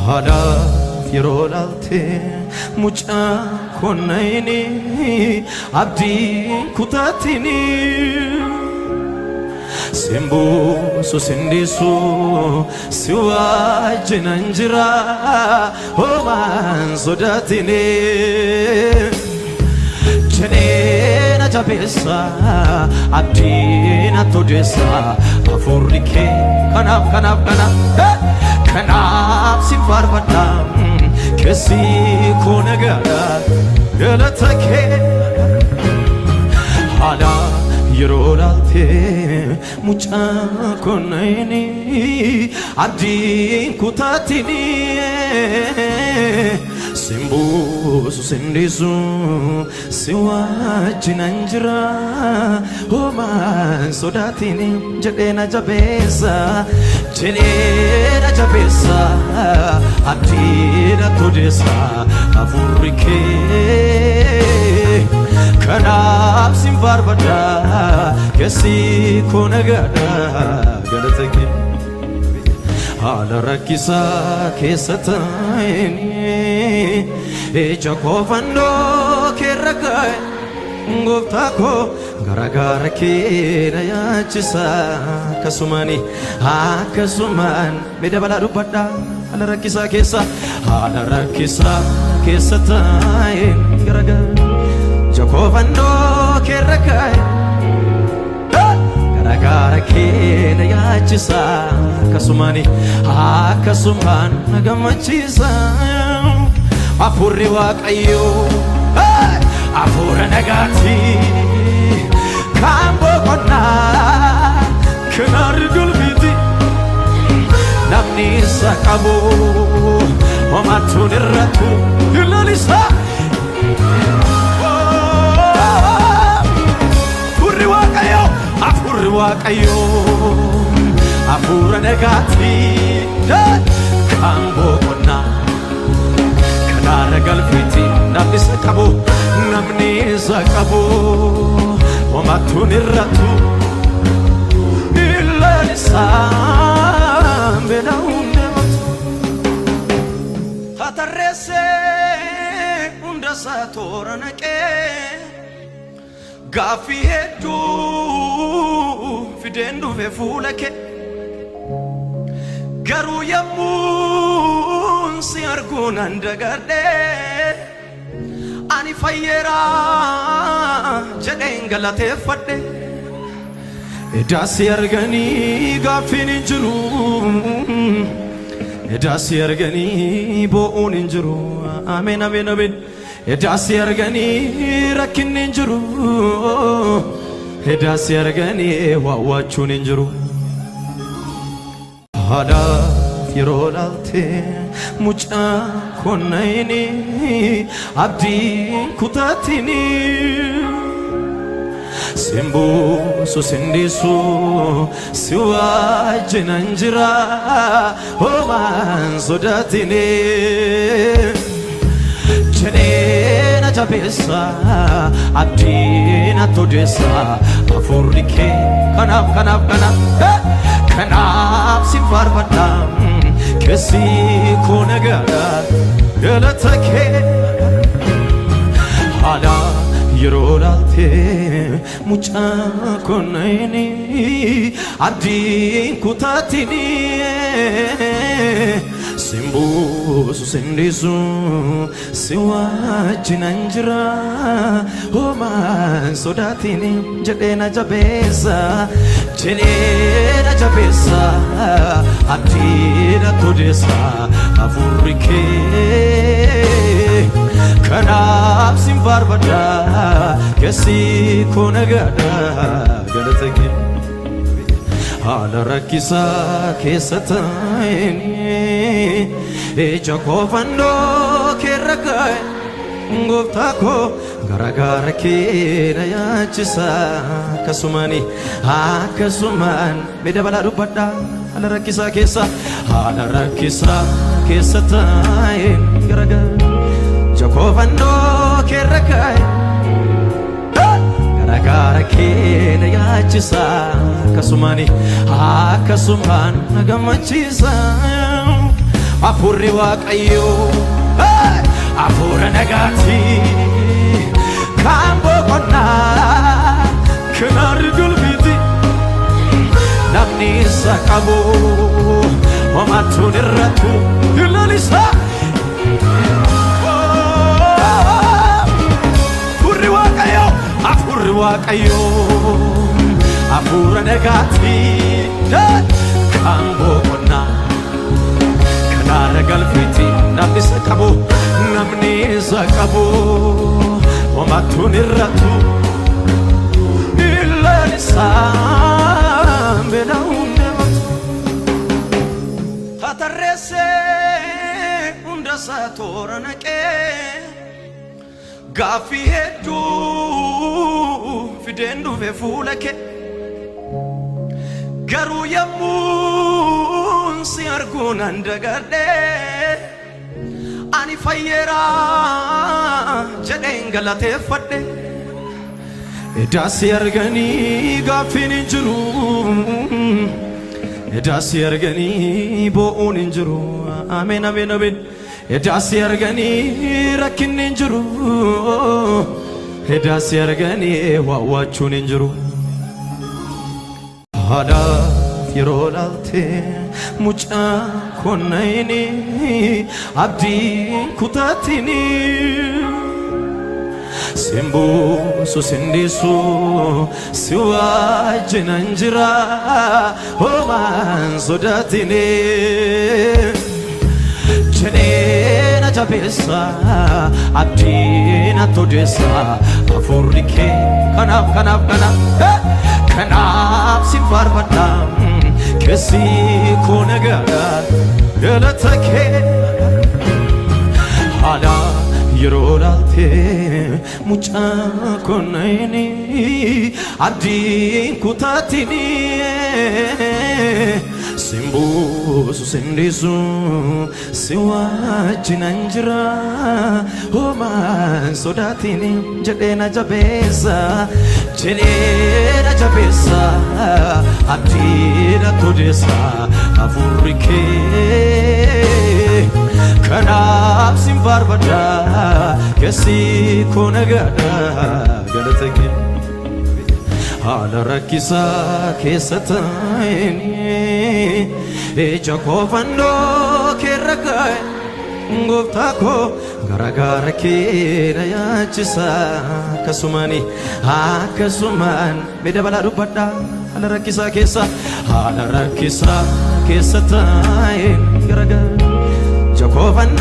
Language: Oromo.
Haalaaf yeroo laalte mucaa konnayni abdii kutaatini Simbuusu sindisu si wajjinan jira homaan sodaatini jedhee na jabeessa abdii na todeessa hafuurri kee kanaaf sin faarfadha keessi koo nagaadha galata kee haala yeroo laalte mucaa konnayni abdiin kutaatini Simbuusu sindisu si wajjinan jira homaan sodaatini jedhee na jabeessa abdii na todeessa hafuurri kee kanaaf sin faarfadha keessi koo nagaadha galata kee haala rakkisaa keessa taa'eni ija koo fannoo keerra kaa'e gooftaa koo garagaara kee na yaachisa akkasumaan mee dabalaa dubbadha haala rakkisaa keessa taa'en garagaara ija koo fannoo keerra kaa'e garagaara kee na yaachisa akkasumaan na gammachiisa hafuurri waaqayyoo hafuura nagaati kan boqonnaa kan argulfiti namni isa qabu homaatuun irrattu ilaalisa hafuurri waaqayyoo hafuura nagaati kan boqonnaa kan argulfiti namni isa qabu homaatuun irrattu ilaalisa beela hundumatu hatarreessee hundasaa toora naqee gaaffii hedduu fideen dhufe fuula kee garuu yommuun si arguu nan dagadhee ani fayyeera jedheen galateeffadhe edaasi arganii gaaffiin hin jiru edaasi arganii boo'uun hin jiru ameen edaasi arganii rakkinni hin jiru edaasi arganii waawwaachuun hin jiru haalaaf yeroo laalte mucaa konnayni abdiin kutaatini Simbuusu sindisu si wajjinan jira homaan sodaatini jedhee na jabeessa abdii na todeessa hafuurri kee kanaaf sin faarfadha keessi koo nagaadha galata kee haala yeroo laalte mucaa konnayni abdiin kutaatini Simbuusu sindisu si wajjinan jira homaan sodaatini jedhee na jabeessa abdii na todeessa hafuurri kee kanaaf sin faarfadha keessi koo nagaadha galata kee haala rakkisaa keessa taa'eni ija koo fannoo keerra kaa'e gooftaa koo garagaara kee na yaachisa akkasumaan mee dabalaa dubbadha haala rakkisaa keessa taa'en garagaara ija koo fannoo keerra kaa'e garagaara kee na yaachisa akkasumaan na gammachiisa afurri waaqayyo afura nagaati kan boqonnaa kan gulbiti namni isa qabu homatuun irrattu ilaalisa afurri waaqayyo afura nagaati kan boqonnaa kan galfiti namni isa qabu homatuun irrattu ilaalisa hatarreesse hundasaa toora naqee gaaffii hedduu fideen dhufe fuula kee garuu yommuun si arguun an dagadhe ani fayyeera jedheen galateeffadhe edaasi arganii gaaffiin hin jiru edaasi arganii bo'uun hin jiru ameen ameen ameen edaasi arganii rakkinni hin jiru edaasi arganii waawwachuun hin jiru haadhaaf yeroo laalte mucaa konnayini abdii kutaatini simbuusu sindiisu si wajjinan jira homaan sodaatini jedheena jabeessa abdiina todeessa afurri kee kanaaf si faarfadha keessi koo nagaadha galata kee haala yeroo laalte mucaa konnayini abdiin kutaatini simbuusu sindiisu si wajjinan jira homaan sodaatini jedheena jabeessa abdiina todeessa afurri kee kanaaf si faarfadha keessi koo nagaadha galata kee haala rakkisaa keessa taa'eni ija koo fannoo keerra kaa'e gooftaa koo garagaara kee na yaachisa akkasumaan mee dabalaa dubbadha haala rakkisaa keessa taa'en garagaara ija koo fannoo